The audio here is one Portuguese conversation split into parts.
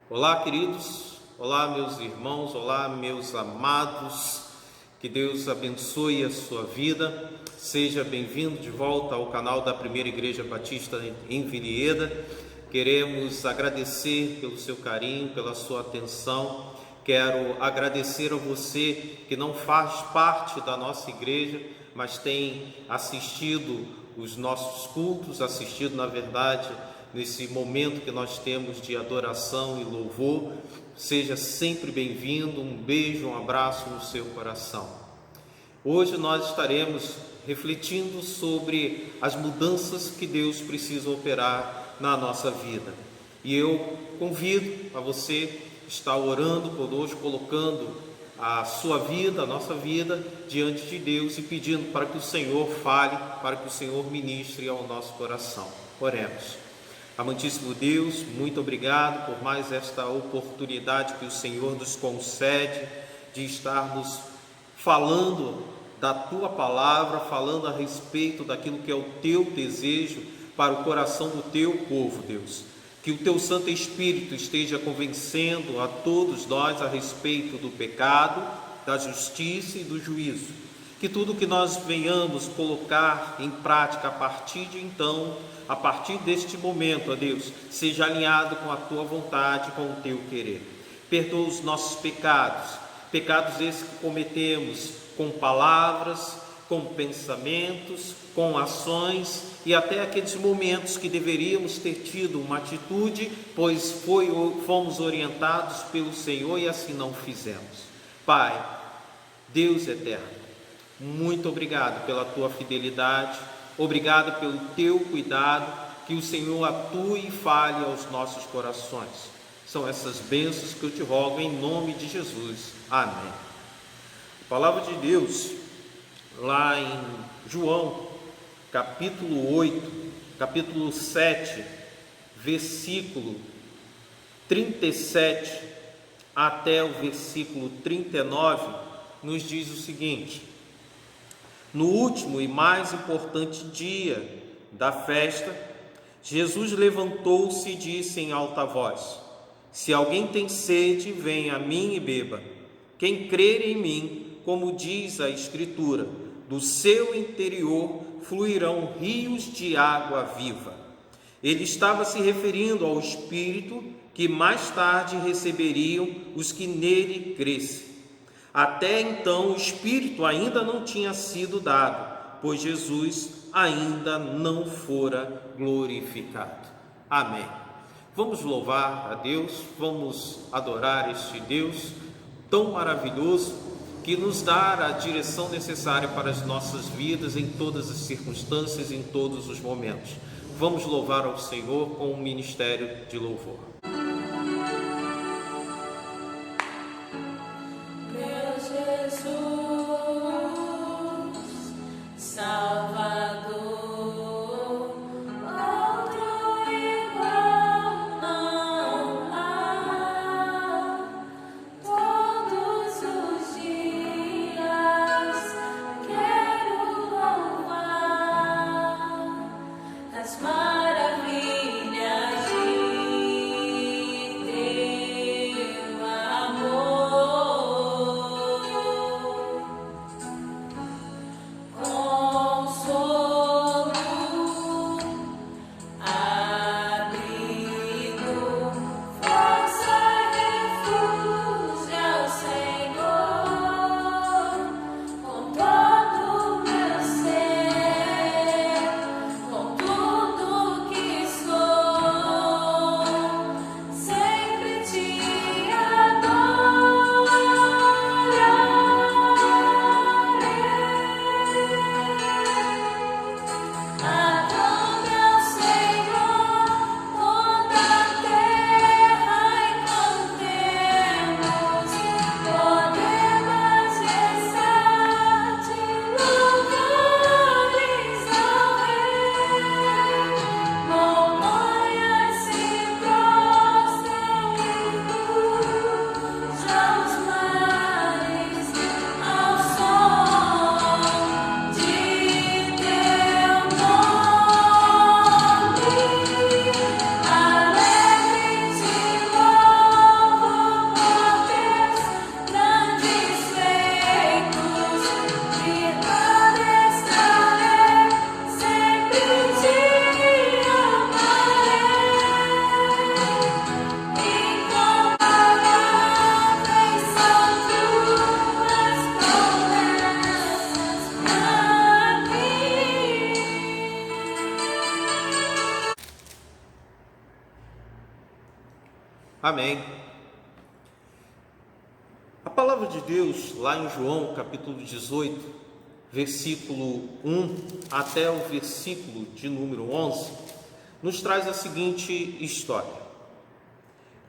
Olá, queridos, olá, meus irmãos, olá, meus amados, que Deus abençoe a sua vida. Seja bem-vindo de volta ao canal da Primeira Igreja Batista em Vinhedo. Queremos agradecer pelo seu carinho, pela sua atenção. Quero agradecer a você que não faz parte da nossa igreja, mas tem assistido os nossos cultos, assistido, na verdade, nesse momento que nós temos de adoração e louvor. Seja sempre bem-vindo, um beijo, um abraço no seu coração. Hoje nós estaremos refletindo sobre as mudanças que Deus precisa operar na nossa vida. E eu convido a você estar orando conosco, colocando a sua vida, a nossa vida diante de Deus e pedindo para que o Senhor fale, para que o Senhor ministre ao nosso coração. Oremos. Amantíssimo Deus, muito obrigado por mais esta oportunidade que o Senhor nos concede de estarmos falando da Tua Palavra, falando a respeito daquilo que é o Teu desejo para o coração do Teu povo, Deus. Que o Teu Santo Espírito esteja convencendo a todos nós a respeito do pecado, da justiça e do juízo. Que tudo que nós venhamos colocar em prática a partir de então, a partir deste momento, ó Deus, seja alinhado com a Tua vontade, com o Teu querer. Perdoa os nossos pecados, pecados esses que cometemos com palavras, com pensamentos, com ações e até aqueles momentos que deveríamos ter tido uma atitude, pois fomos orientados pelo Senhor e assim não fizemos. Pai, Deus eterno, muito obrigado pela Tua fidelidade, obrigado pelo Teu cuidado, que o Senhor atue e fale aos nossos corações. São essas bênçãos que eu te rogo em nome de Jesus. Amém. A palavra de Deus, lá em João, capítulo 8, capítulo 7, versículo 37 até o versículo 39, nos diz o seguinte: no último e mais importante dia da festa, Jesus levantou-se e disse em alta voz: se alguém tem sede, venha a mim e beba. Quem crer em mim, como diz a Escritura, do seu interior fluirão rios de água viva. Ele estava se referindo ao Espírito que mais tarde receberiam os que nele crescem. Até então o Espírito ainda não tinha sido dado, pois Jesus ainda não fora glorificado. Amém. Vamos louvar a Deus, vamos adorar este Deus tão maravilhoso que nos dá a direção necessária para as nossas vidas em todas as circunstâncias, em todos os momentos. Vamos louvar ao Senhor com um ministério de louvor. Amém. A palavra de Deus, lá em João, capítulo 18, versículo 1 até o versículo de número 11, nos traz a seguinte história.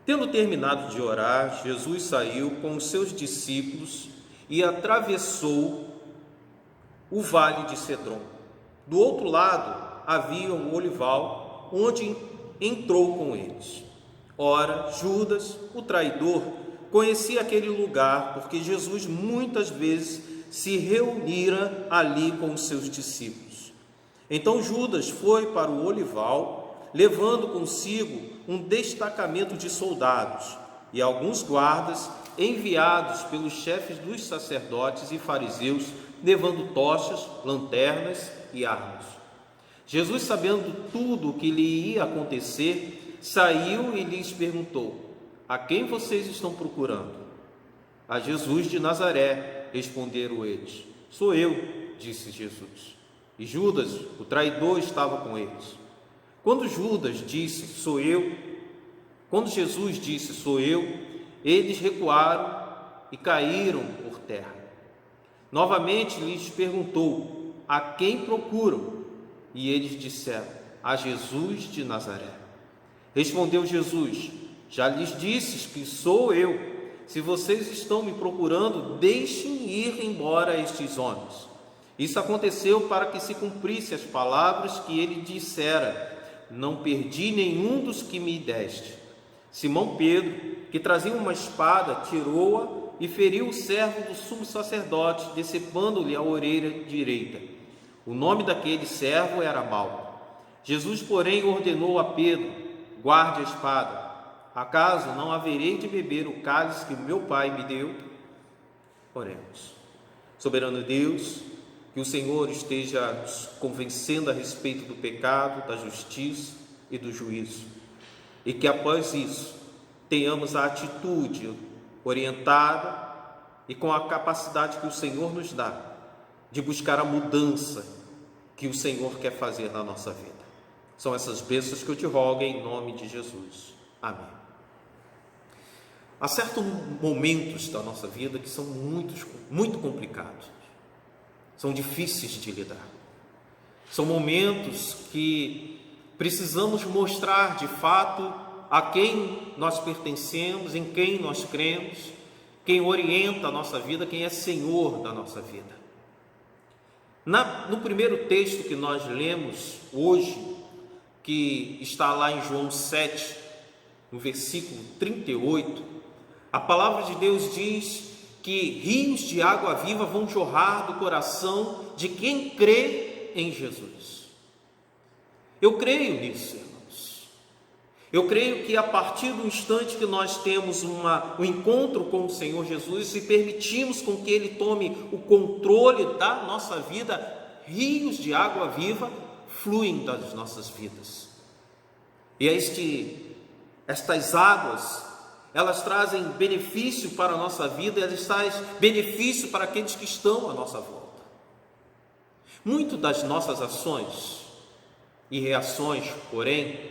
Tendo terminado de orar, Jesus saiu com os seus discípulos e atravessou o vale de Cedron. Do outro lado havia um olival, onde entrou com eles. Ora, Judas, o traidor, conhecia aquele lugar, porque Jesus muitas vezes se reunira ali com os seus discípulos. Então Judas foi para o olival, levando consigo um destacamento de soldados e alguns guardas enviados pelos chefes dos sacerdotes e fariseus, levando tochas, lanternas e armas. Jesus, sabendo tudo o que lhe ia acontecer, saiu e lhes perguntou: a quem vocês estão procurando? A Jesus de Nazaré, responderam eles. Sou eu, disse Jesus. E Judas, o traidor, estava com eles. Quando Jesus disse, sou eu, eles recuaram e caíram por terra. Novamente lhes perguntou: a quem procuram? E eles disseram: a Jesus de Nazaré. Respondeu Jesus: já lhes disse que sou eu. Se vocês estão me procurando, deixem ir embora estes homens. Isso aconteceu para que se cumprisse as palavras que ele dissera: não perdi nenhum dos que me deste. Simão Pedro, que trazia uma espada, tirou-a e feriu o servo do sumo sacerdote, decepando-lhe a orelha direita. O nome daquele servo era Malco. Jesus, porém, ordenou a Pedro: guarde a espada. Acaso não haverei de beber o cálice que meu Pai me deu? Oremos. Soberano Deus, que o Senhor esteja nos convencendo a respeito do pecado, da justiça e do juízo, e que após isso tenhamos a atitude orientada e com a capacidade que o Senhor nos dá de buscar a mudança que o Senhor quer fazer na nossa vida. São essas bênçãos que eu te rogo em nome de Jesus. Amém. Há certos momentos da nossa vida que são muito complicados, são difíceis de lidar. São momentos que precisamos mostrar de fato a quem nós pertencemos, em quem nós cremos, quem orienta a nossa vida, quem é Senhor da nossa vida. No primeiro texto que nós lemos hoje, que está lá em João 7, no versículo 38, a palavra de Deus diz que rios de água viva vão jorrar do coração de quem crê em Jesus. Eu creio nisso, irmãos. Eu creio que a partir do instante que nós temos um encontro com o Senhor Jesus e permitimos com que Ele tome o controle da nossa vida, rios de água viva fluem das nossas vidas. E estas águas, elas trazem benefício para a nossa vida, elas trazem benefício para aqueles que estão à nossa volta. Muito das nossas ações e reações, porém,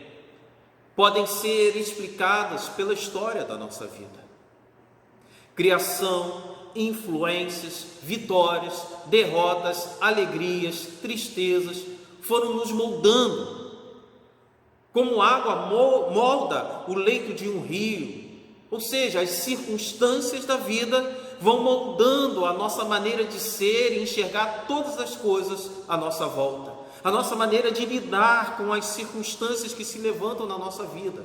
podem ser explicadas pela história da nossa vida. Criação, influências, vitórias, derrotas, alegrias, tristezas foram nos moldando. Como água molda o leito de um rio, ou seja, as circunstâncias da vida vão moldando a nossa maneira de ser e enxergar todas as coisas à nossa volta, a nossa maneira de lidar com as circunstâncias que se levantam na nossa vida.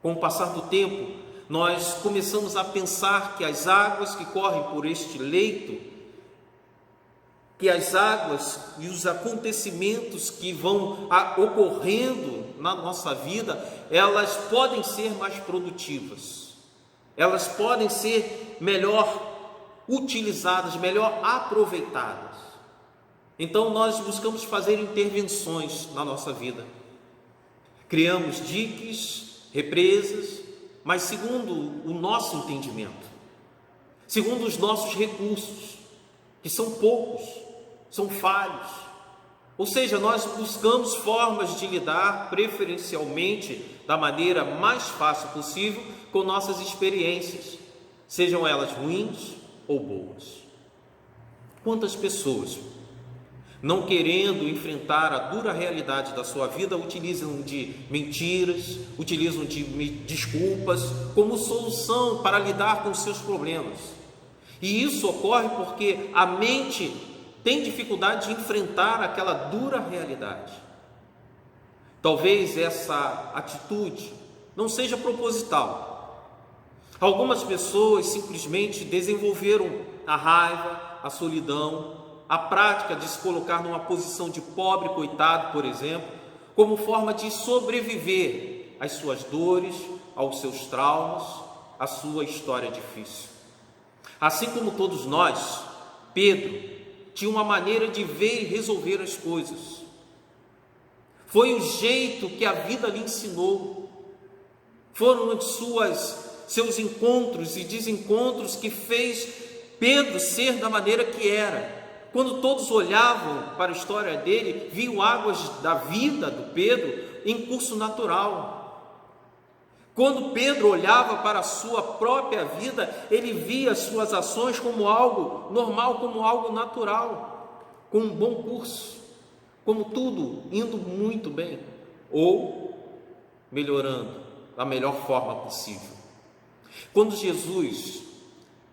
Com o passar do tempo, nós começamos a pensar que as águas que correm por este leito, que as águas e os acontecimentos que vão ocorrendo na nossa vida, elas podem ser mais produtivas, elas podem ser melhor utilizadas, melhor aproveitadas. Então nós buscamos fazer intervenções na nossa vida, criamos diques, represas, mas segundo o nosso entendimento, segundo os nossos recursos, que são poucos, são falhos. Ou seja, nós buscamos formas de lidar preferencialmente da maneira mais fácil possível com nossas experiências, sejam elas ruins ou boas. Quantas pessoas, não querendo enfrentar a dura realidade da sua vida, utilizam de mentiras, utilizam de desculpas como solução para lidar com os seus problemas. E isso ocorre porque a mente tem dificuldade de enfrentar aquela dura realidade. Talvez essa atitude não seja proposital. Algumas pessoas simplesmente desenvolveram a raiva, a solidão, a prática de se colocar numa posição de pobre coitado, por exemplo, como forma de sobreviver às suas dores, aos seus traumas, à sua história difícil. Assim como todos nós, Pedro tinha uma maneira de ver e resolver as coisas. Foi o jeito que a vida lhe ensinou. Foram seus encontros e desencontros que fez Pedro ser da maneira que era. Quando todos olhavam para a história dele, viam águas da vida do Pedro em curso natural. Quando Pedro olhava para a sua própria vida, ele via as suas ações como algo normal, como algo natural, com um bom curso, como tudo indo muito bem, ou melhorando da melhor forma possível. Quando Jesus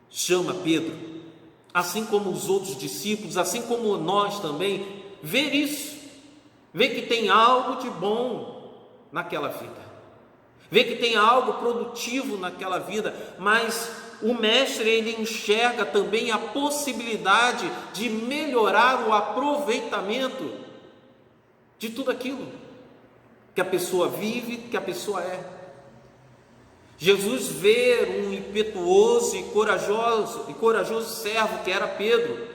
chama Pedro, assim como os outros discípulos, assim como nós também, ver isso, ver que tem algo de bom naquela vida, ver que tem algo produtivo naquela vida, mas o mestre, ele enxerga também a possibilidade de melhorar o aproveitamento de tudo aquilo que a pessoa vive, que a pessoa é. Jesus vê um impetuoso e corajoso servo que era Pedro,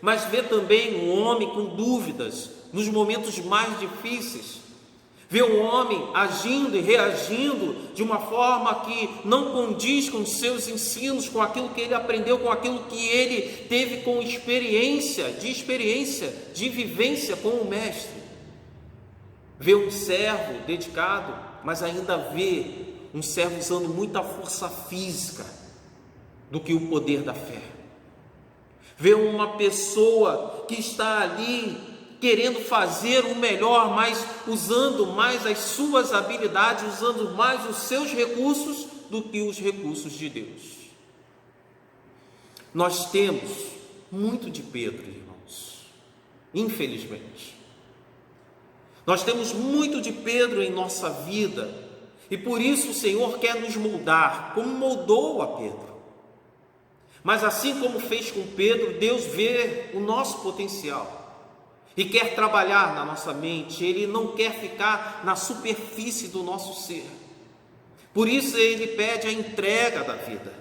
mas vê também um homem com dúvidas nos momentos mais difíceis. Vê um homem agindo e reagindo de uma forma que não condiz com os seus ensinos, com aquilo que ele aprendeu, com aquilo que ele teve com experiência, de vivência com o mestre. Vê um servo dedicado, mas ainda vê um servo usando muita força física do que o poder da fé. Vê uma pessoa que está ali querendo fazer o melhor, mas usando mais as suas habilidades, usando mais os seus recursos do que os recursos de Deus. Nós temos muito de Pedro, irmãos, infelizmente. Nós temos muito de Pedro em nossa vida, e por isso o Senhor quer nos moldar, como moldou a Pedro. Mas assim como fez com Pedro, Deus vê o nosso potencial e quer trabalhar na nossa mente. Ele não quer ficar na superfície do nosso ser. Por isso ele pede a entrega da vida.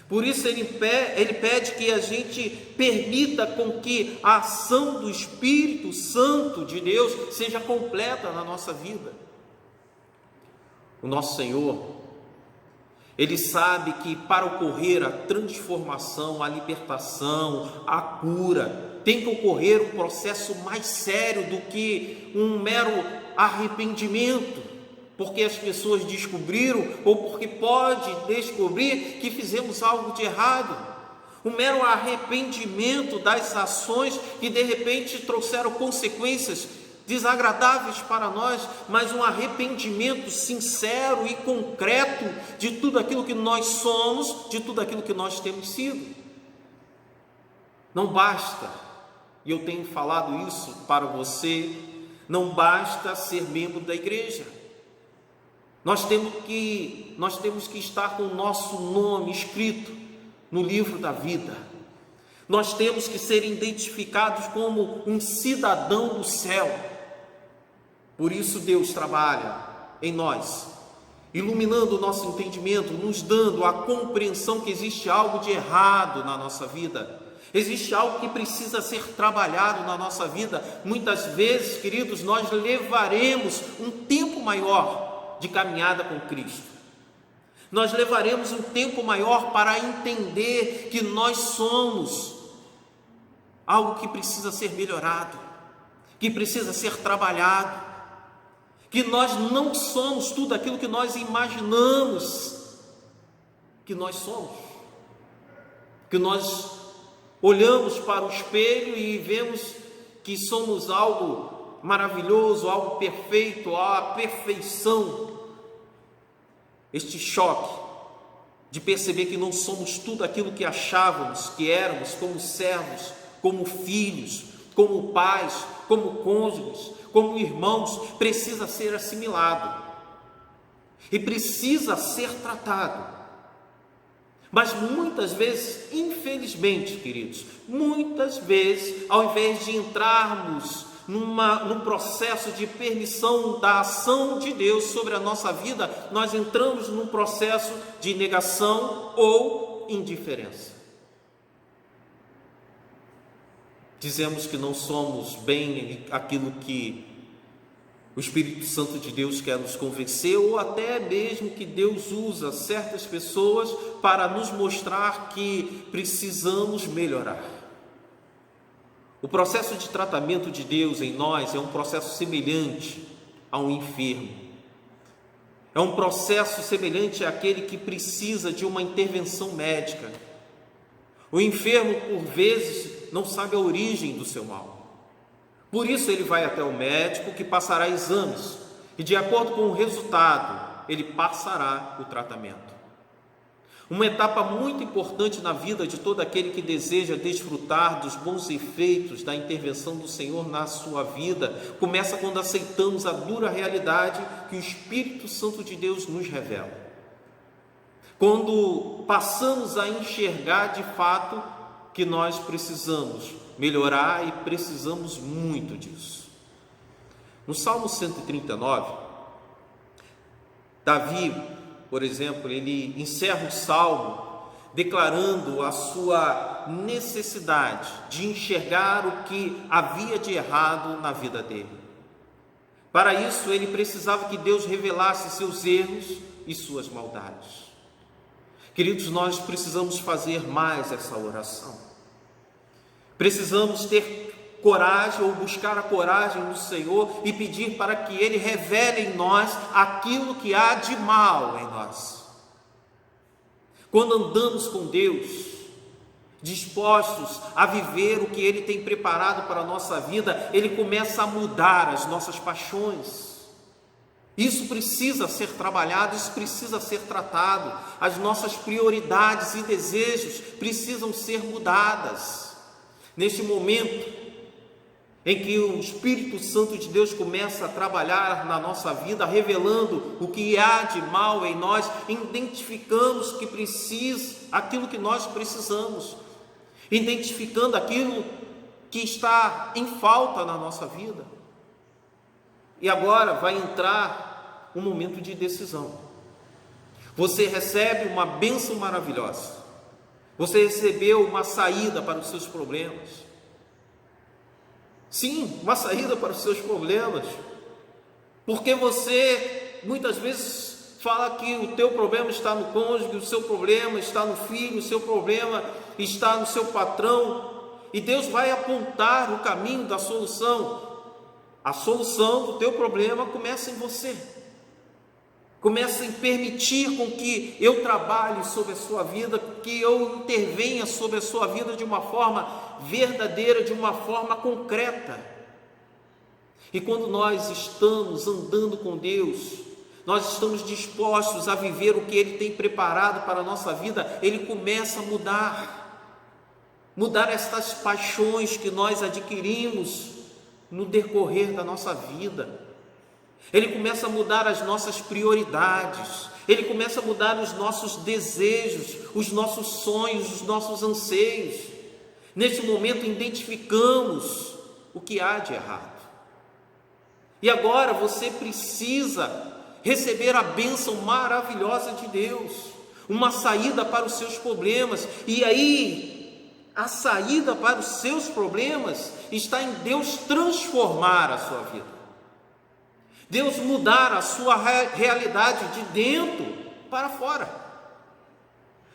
Por isso ele pede que a gente permita com que a ação do Espírito Santo de Deus seja completa na nossa vida. O nosso Senhor, Ele sabe que para ocorrer a transformação, a libertação, a cura, tem que ocorrer um processo mais sério do que um mero arrependimento, porque as pessoas descobriram, ou porque pode descobrir que fizemos algo de errado. Um mero arrependimento das ações que de repente trouxeram consequências desagradáveis para nós, mas um arrependimento sincero e concreto de tudo aquilo que nós somos, de tudo aquilo que nós temos sido. Não basta, e eu tenho falado isso para você, não basta ser membro da igreja. Nós temos que estar com o nosso nome escrito no livro da vida. Nós temos que ser identificados como um cidadão do céu. Por isso Deus trabalha em nós, iluminando o nosso entendimento, nos dando a compreensão que existe algo de errado na nossa vida. Existe algo que precisa ser trabalhado na nossa vida. Muitas vezes, queridos, nós levaremos um tempo maior de caminhada com Cristo. Nós levaremos um tempo maior para entender que nós somos algo que precisa ser melhorado, que precisa ser trabalhado, que nós não somos tudo aquilo que nós imaginamos que nós somos, que nós olhamos para o espelho e vemos que somos algo maravilhoso, algo perfeito, a perfeição. Este choque de perceber que não somos tudo aquilo que achávamos que éramos, como servos, como filhos, como pais, como cônjuges, como irmãos, precisa ser assimilado e precisa ser tratado. Mas muitas vezes, infelizmente, queridos, muitas vezes, ao invés de entrarmos num processo de permissão da ação de Deus sobre a nossa vida, nós entramos num processo de negação ou indiferença. Dizemos que não somos bem aquilo que o Espírito Santo de Deus quer nos convencer, ou até mesmo que Deus usa certas pessoas para nos mostrar que precisamos melhorar. O processo de tratamento de Deus em nós é um processo semelhante a um enfermo. É um processo semelhante àquele que precisa de uma intervenção médica. O enfermo, por vezes, não sabe a origem do seu mal. Por isso ele vai até o médico, que passará exames, e de acordo com o resultado, ele passará o tratamento. Uma etapa muito importante na vida de todo aquele que deseja desfrutar dos bons efeitos da intervenção do Senhor na sua vida, começa quando aceitamos a dura realidade que o Espírito Santo de Deus nos revela. Quando passamos a enxergar de fato que nós precisamos melhorar e precisamos muito disso. No Salmo 139, Davi, por exemplo, ele encerra o Salmo declarando a sua necessidade de enxergar o que havia de errado na vida dele. Para isso, ele precisava que Deus revelasse seus erros e suas maldades. Queridos, nós precisamos fazer mais essa oração. Precisamos ter coragem ou buscar a coragem no Senhor e pedir para que Ele revele em nós aquilo que há de mal em nós. Quando andamos com Deus, dispostos a viver o que Ele tem preparado para a nossa vida, Ele começa a mudar as nossas paixões. Isso precisa ser trabalhado, isso precisa ser tratado. As nossas prioridades e desejos precisam ser mudadas. Neste momento em que o Espírito Santo de Deus começa a trabalhar na nossa vida, revelando o que há de mal em nós, identificamos que precisa aquilo que nós precisamos, identificando aquilo que está em falta na nossa vida. E agora vai entrar um momento de decisão. Você recebe uma bênção maravilhosa. Você recebeu uma saída para os seus problemas. Sim, uma saída para os seus problemas. Porque você muitas vezes fala que o teu problema está no cônjuge, o seu problema está no filho, o seu problema está no seu patrão. E Deus vai apontar o caminho da solução. A solução do teu problema começa em você. Começa em permitir com que eu trabalhe sobre a sua vida, que eu intervenha sobre a sua vida de uma forma verdadeira, de uma forma concreta. E quando nós estamos andando com Deus, nós estamos dispostos a viver o que Ele tem preparado para a nossa vida, Ele começa a mudar estas paixões que nós adquirimos no decorrer da nossa vida. Ele começa a mudar as nossas prioridades, Ele começa a mudar os nossos desejos, os nossos sonhos, os nossos anseios. Nesse momento identificamos o que há de errado. E agora você precisa receber a bênção maravilhosa de Deus, uma saída para os seus problemas. E aí, a saída para os seus problemas está em Deus transformar a sua vida. Deus mudar a sua realidade de dentro para fora.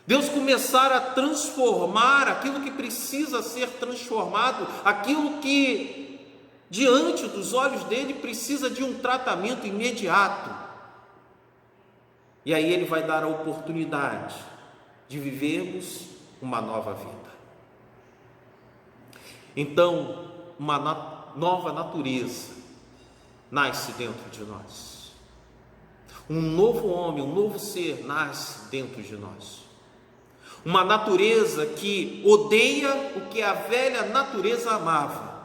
Deus começar a transformar aquilo que precisa ser transformado, aquilo que diante dos olhos dele, precisa de um tratamento imediato. E aí ele vai dar a oportunidade de vivermos uma nova vida. Então, uma nova natureza nasce dentro de nós. Um novo homem, um novo ser nasce dentro de nós. Uma natureza que odeia o que a velha natureza amava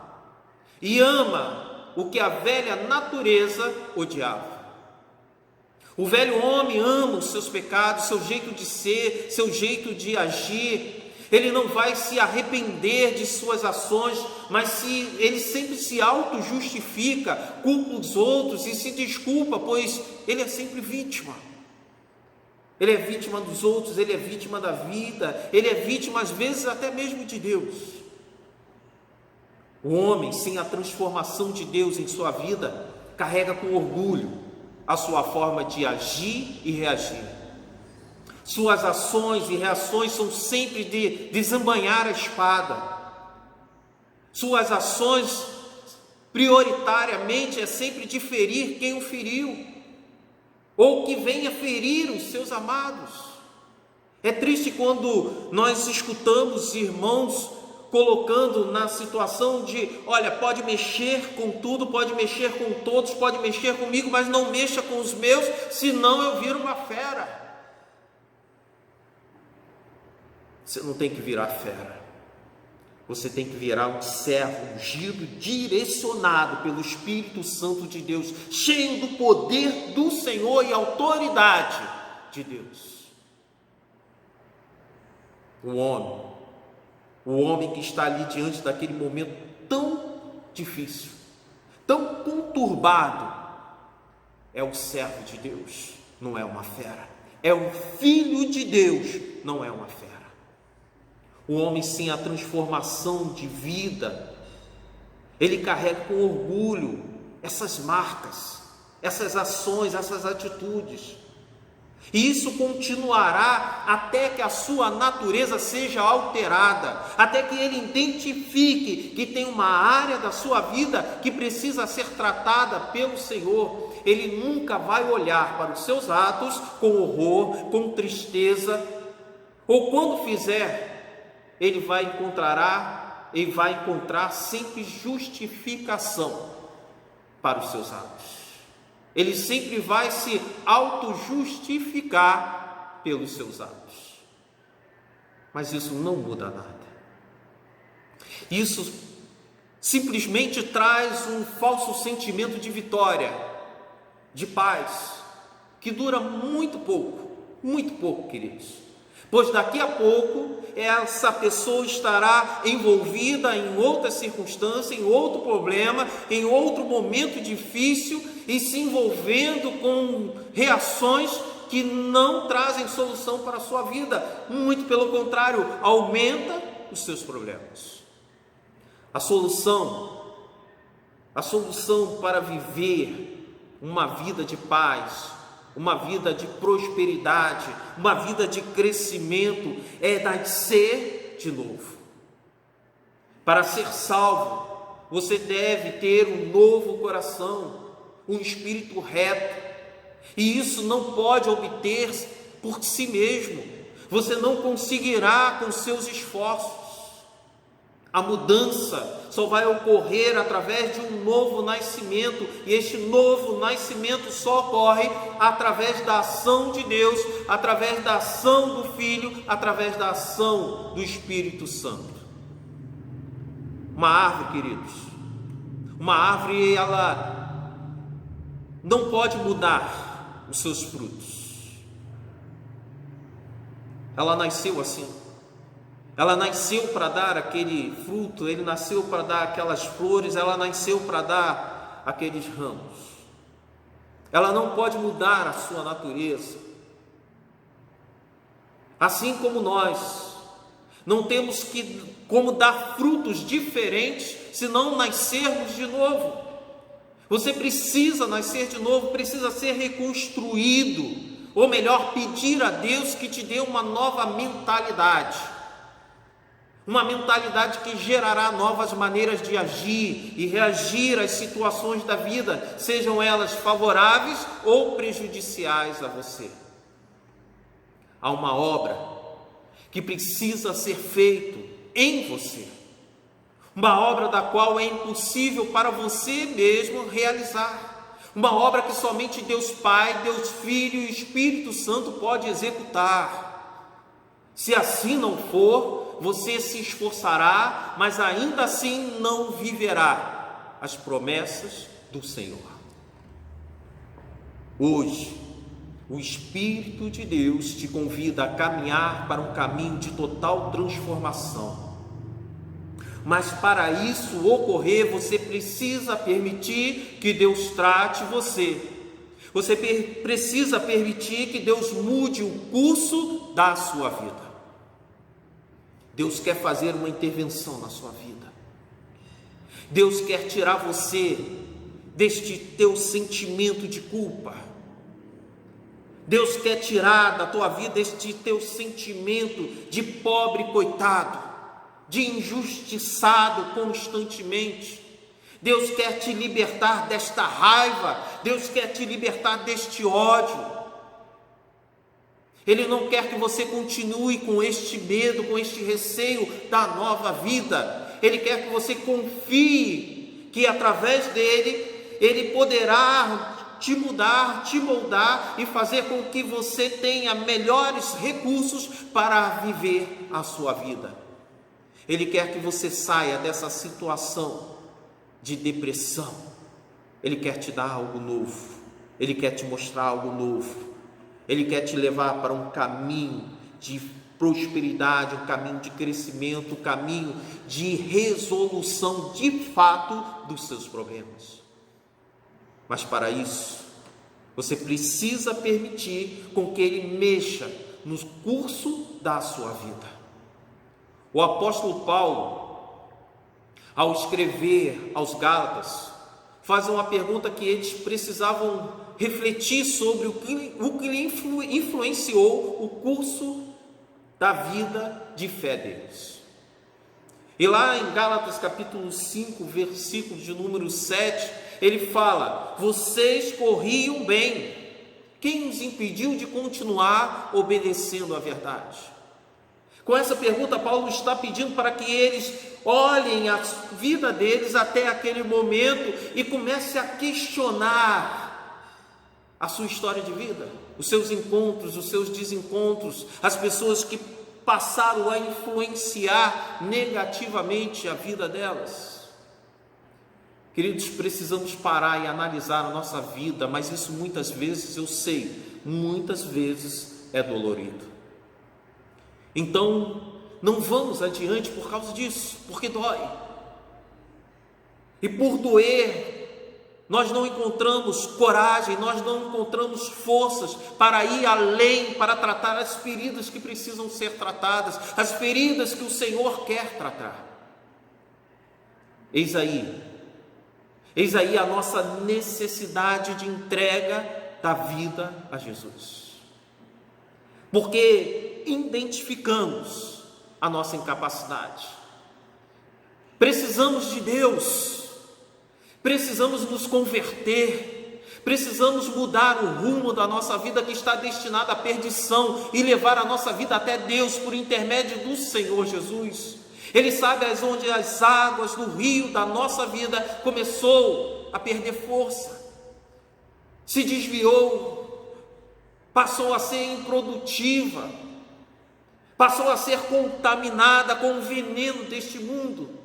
e ama o que a velha natureza odiava. O velho homem ama os seus pecados, seu jeito de ser, seu jeito de agir. Ele não vai se arrepender de suas ações, mas ele sempre se auto-justifica, culpa os outros e se desculpa, pois ele é sempre vítima. Ele é vítima dos outros, ele é vítima da vida, ele é vítima às vezes até mesmo de Deus. O homem sem a transformação de Deus em sua vida carrega com orgulho a sua forma de agir e reagir. Suas ações e reações são sempre de desembainhar a espada. Suas ações prioritariamente é sempre de ferir quem o feriu, ou que venha ferir os seus amados. É triste quando nós escutamos irmãos colocando na situação de, olha, pode mexer com tudo, pode mexer com todos, pode mexer comigo, mas não mexa com os meus, senão eu viro uma fera. Você não tem que virar fera, você tem que virar um servo ungido, direcionado pelo Espírito Santo de Deus, cheio do poder do Senhor e autoridade de Deus. O homem que está ali diante daquele momento tão difícil, tão conturbado, é o servo de Deus, não é uma fera. É o filho de Deus, não é uma fera. O homem sem a transformação de vida, ele carrega com orgulho essas marcas, essas ações, essas atitudes. E isso continuará até que a sua natureza seja alterada, até que ele identifique que tem uma área da sua vida que precisa ser tratada pelo Senhor. Ele nunca vai olhar para os seus atos com horror, com tristeza, ou quando fizer, ele vai encontrar sempre justificação para os seus atos. Ele sempre vai se auto-justificar pelos seus atos. Mas isso não muda nada. Isso simplesmente traz um falso sentimento de vitória, de paz, que dura muito pouco, queridos. Pois daqui a pouco essa pessoa estará envolvida em outra circunstância, em outro problema, em outro momento difícil e se envolvendo com reações que não trazem solução para a sua vida. Muito pelo contrário, aumenta os seus problemas. A solução para viver uma vida de paz, uma vida de prosperidade, uma vida de crescimento, é nascer de novo. Para ser salvo, você deve ter um novo coração, um espírito reto, e isso não pode obter por si mesmo. Você não conseguirá com seus esforços. A mudança só vai ocorrer através de um novo nascimento, e este novo nascimento só ocorre através da ação de Deus, através da ação do Filho, através da ação do Espírito Santo. Uma árvore, queridos, uma árvore, ela não pode mudar os seus frutos. Ela nasceu assim. Ela nasceu para dar aquele fruto, ele nasceu para dar aquelas flores, ela nasceu para dar aqueles ramos. Ela não pode mudar a sua natureza. Assim como nós não temos como dar frutos diferentes se não nascermos de novo. Você precisa nascer de novo, precisa ser reconstruído, ou melhor, pedir a Deus que te dê uma nova mentalidade. uma mentalidade que gerará novas maneiras de agir e reagir às situações da vida, sejam elas favoráveis ou prejudiciais a você. Há uma obra que precisa ser feita em você, uma obra da qual é impossível para você mesmo realizar, uma obra que somente Deus Pai, Deus Filho e Espírito Santo pode executar. Se assim não for, você se esforçará, mas ainda assim não viverá as promessas do Senhor. Hoje, o Espírito de Deus te convida a caminhar para um caminho de total transformação. Mas para isso ocorrer, você precisa permitir que Deus trate você. Você precisa permitir que Deus mude o curso da sua vida. Deus quer fazer uma intervenção na sua vida. Deus quer tirar você deste teu sentimento de culpa. Deus quer tirar da tua vida este teu sentimento de pobre coitado, de injustiçado constantemente. Deus quer te libertar desta raiva. Deus quer te libertar deste ódio. Ele não quer que você continue com este medo, com este receio da nova vida. Ele quer que você confie que através dele, ele poderá te mudar, te moldar e fazer com que você tenha melhores recursos para viver a sua vida. Ele quer que você saia dessa situação de depressão. Ele quer te dar algo novo. Ele quer te mostrar algo novo. Ele quer te levar para um caminho de prosperidade, um caminho de crescimento, um caminho de resolução de fato dos seus problemas. Mas para isso, você precisa permitir com que Ele mexa no curso da sua vida. O apóstolo Paulo, ao escrever aos Gálatas, faz uma pergunta que eles precisavam refletir sobre o que lhe influenciou o curso da vida de fé deles. E lá em Gálatas capítulo 5, versículo de número 7, ele fala: vocês corriam bem, quem os impediu de continuar obedecendo à verdade? Com essa pergunta, Paulo está pedindo para que eles olhem a vida deles até aquele momento e comecem a questionar a sua história de vida, os seus encontros, os seus desencontros, as pessoas que passaram a influenciar negativamente a vida delas. Queridos, precisamos parar e analisar a nossa vida, mas isso muitas vezes, eu sei, muitas vezes é dolorido. Então, não vamos adiante por causa disso, porque dói. E por doer, nós não encontramos coragem, nós não encontramos forças para ir além, para tratar as feridas que precisam ser tratadas, as feridas que o Senhor quer tratar. Eis aí a nossa necessidade de entrega da vida a Jesus. Porque identificamos a nossa incapacidade. Precisamos de Deus. Precisamos nos converter, precisamos mudar o rumo da nossa vida que está destinada à perdição e levar a nossa vida até Deus por intermédio do Senhor Jesus. Ele sabe onde as águas do rio da nossa vida começou a perder força, se desviou, passou a ser improdutiva, passou a ser contaminada com o veneno deste mundo.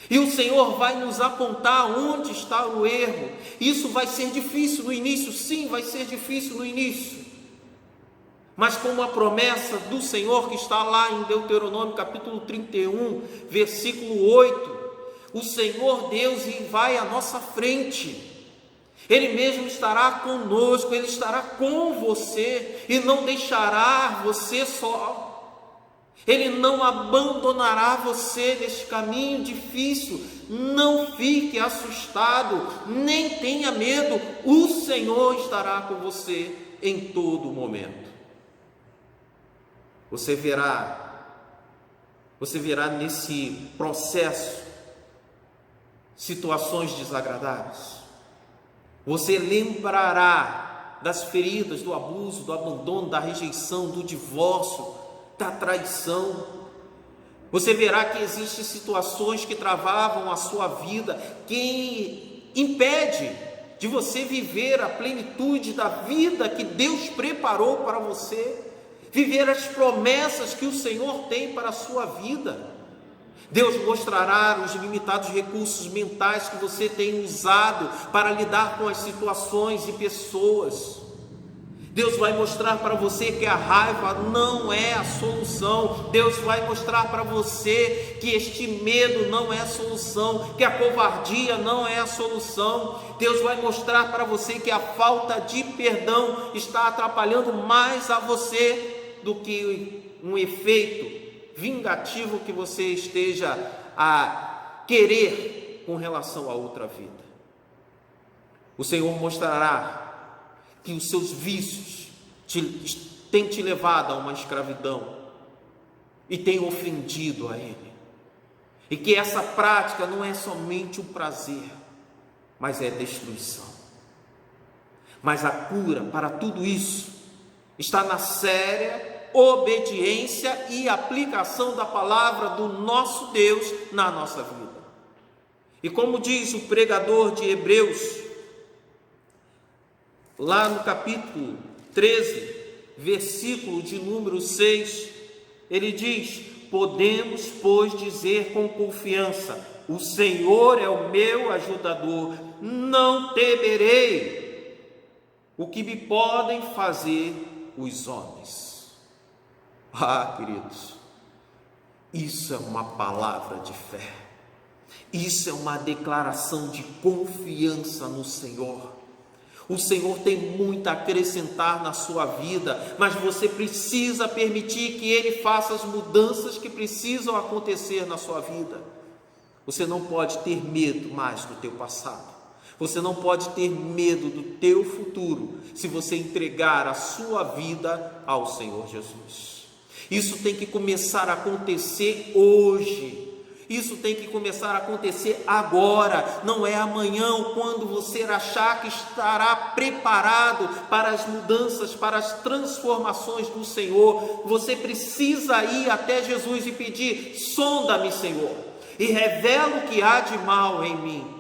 E o Senhor vai nos apontar onde está o erro. Isso vai ser difícil no início, sim, vai ser difícil no início. Mas com a promessa do Senhor que está lá em Deuteronômio capítulo 31, versículo 8, o Senhor Deus vai à nossa frente. Ele mesmo estará conosco, Ele estará com você e não deixará você só. Ele não abandonará você neste caminho difícil. Não fique assustado, nem tenha medo. O Senhor estará com você em todo momento. Você Você verá nesse processo situações desagradáveis. Você lembrará das feridas, do abuso, do abandono, da rejeição, do divórcio, da traição. Você verá que existem situações que travavam a sua vida, que impede de você viver a plenitude da vida que Deus preparou para você, viver as promessas que o Senhor tem para a sua vida. Deus mostrará os limitados recursos mentais que você tem usado para lidar com as situações e pessoas. Deus vai mostrar para você que a raiva não é a solução. Deus vai mostrar para você que este medo não é a solução, que a covardia não é a solução. Deus vai mostrar para você que a falta de perdão está atrapalhando mais a você do que um efeito vingativo que você esteja a querer com relação a outra vida. O Senhor mostrará que os seus vícios têm te levado a uma escravidão e têm ofendido a Ele, e que essa prática não é somente um prazer, mas é destruição. Mas a cura para tudo isso está na séria obediência e aplicação da palavra do nosso Deus na nossa vida. E como diz o pregador de Hebreus, lá no capítulo 13, versículo de número 6, ele diz: podemos, pois, dizer com confiança: o Senhor é o meu ajudador, não temerei o que me podem fazer os homens. Ah, queridos, isso é uma palavra de fé, isso é uma declaração de confiança no Senhor. O Senhor tem muito a acrescentar na sua vida, mas você precisa permitir que Ele faça as mudanças que precisam acontecer na sua vida. Você não pode ter medo mais do teu passado. Você não pode ter medo do teu futuro se você entregar a sua vida ao Senhor Jesus. Isso tem que começar a acontecer hoje. Isso tem que começar a acontecer agora, não é amanhã, ou quando você achar que estará preparado para as mudanças, para as transformações do Senhor. Você precisa ir até Jesus e pedir: sonda-me, Senhor, e revela o que há de mal em mim.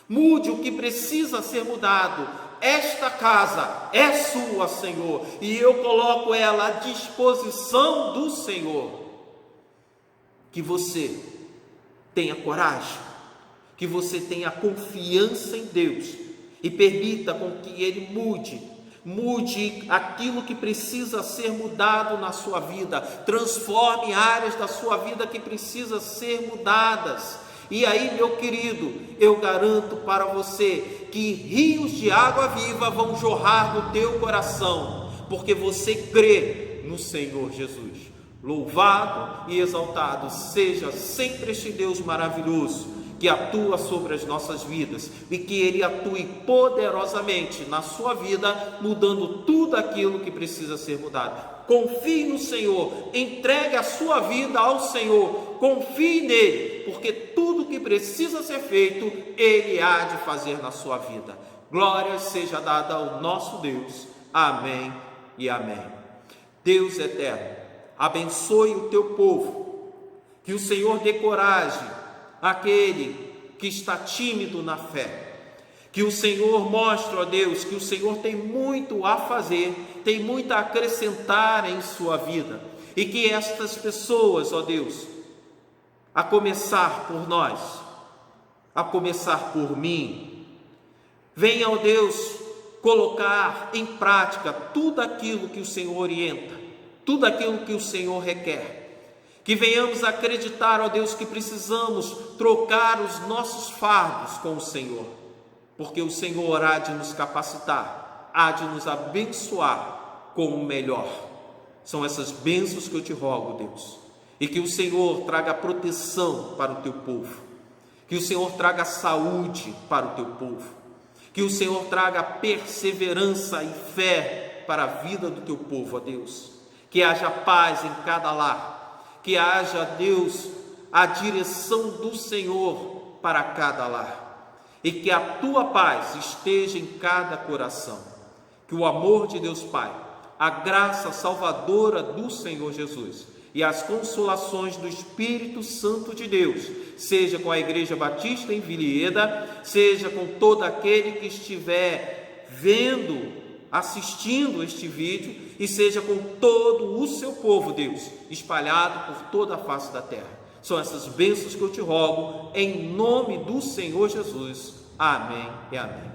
Mude o que precisa ser mudado. Esta casa é sua, Senhor, e eu coloco ela à disposição do Senhor. Que você tenha coragem, que você tenha confiança em Deus e permita com que Ele mude aquilo que precisa ser mudado na sua vida, transforme áreas da sua vida que precisam ser mudadas. E aí, meu querido, eu garanto para você que rios de água viva vão jorrar do teu coração, porque você crê no Senhor Jesus. Louvado e exaltado seja sempre este Deus maravilhoso que atua sobre as nossas vidas e que Ele atue poderosamente na sua vida, mudando tudo aquilo que precisa ser mudado. Confie no Senhor, entregue a sua vida ao Senhor, confie nele, porque tudo que precisa ser feito, Ele há de fazer na sua vida. Glória seja dada ao nosso Deus. Amém e amém. Deus eterno, abençoe o teu povo, que o Senhor dê coragem àquele que está tímido na fé, que o Senhor mostre, ó Deus, que o Senhor tem muito a fazer, tem muito a acrescentar em sua vida, e que estas pessoas, ó Deus, a começar por nós, a começar por mim, venha, ó Deus, colocar em prática tudo aquilo que o Senhor orienta, tudo aquilo que o Senhor requer, que venhamos acreditar, ó Deus, que precisamos trocar os nossos fardos com o Senhor, porque o Senhor há de nos capacitar, há de nos abençoar com o melhor. São essas bênçãos que eu te rogo, Deus, e que o Senhor traga proteção para o teu povo, que o Senhor traga saúde para o teu povo, que o Senhor traga perseverança e fé para a vida do teu povo, ó Deus, que haja paz em cada lar, que haja, Deus, a direção do Senhor para cada lar, e que a tua paz esteja em cada coração, que o amor de Deus Pai, a graça salvadora do Senhor Jesus e as consolações do Espírito Santo de Deus, seja com a Igreja Batista em Vilheda, seja com todo aquele que estiver vendo, assistindo este vídeo, e seja com todo o seu povo, Deus, espalhado por toda a face da terra. São essas bênçãos que eu te rogo, em nome do Senhor Jesus. Amém e amém.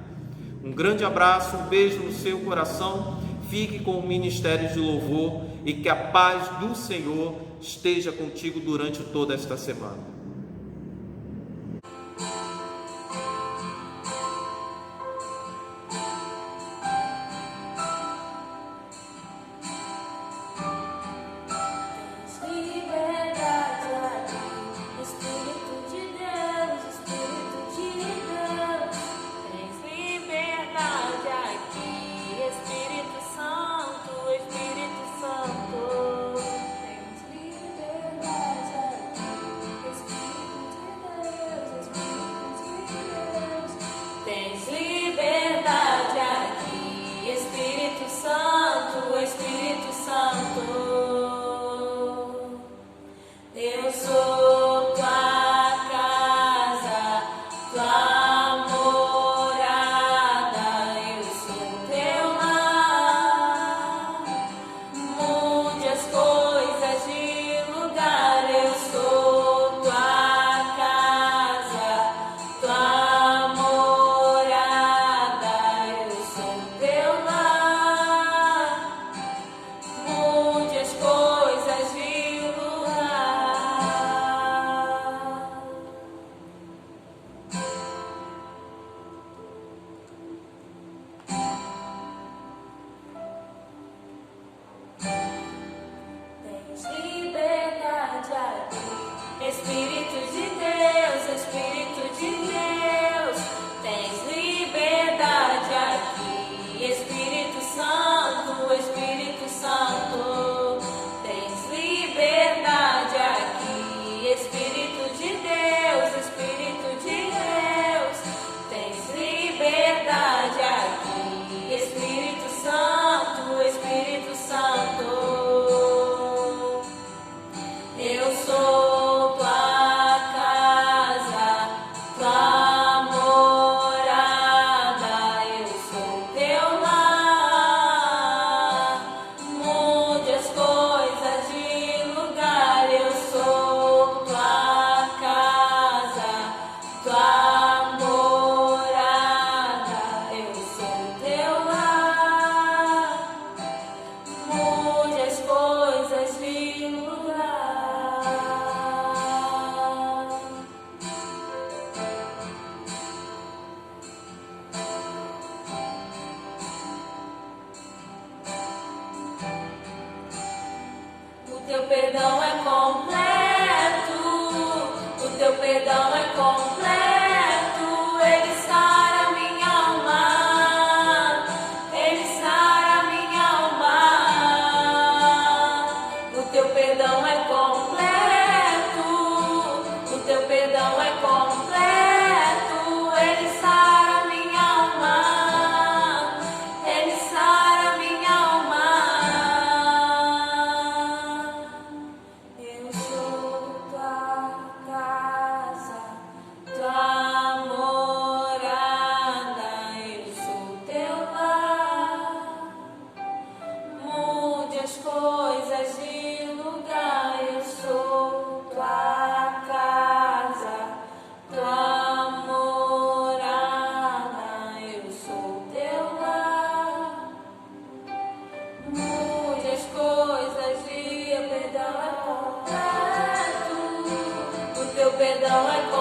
Um grande abraço, um beijo no seu coração. Fique com o Ministério de Louvor e que a paz do Senhor esteja contigo durante toda esta semana. Teu perdão é completo, o teu perdão é completo, ele sara minha alma, ele sara minha alma. O teu perdão é completo, o teu perdão é completo, ele sara minha alma, ele sara minha alma. Eu sou tua casa, tua morada, eu sou teu lar. Mude as coisas de lugar, eu sou tua casa, tua morada, eu sou teu lar. Mude as coisas de perdão é completo, o teu perdão é completo.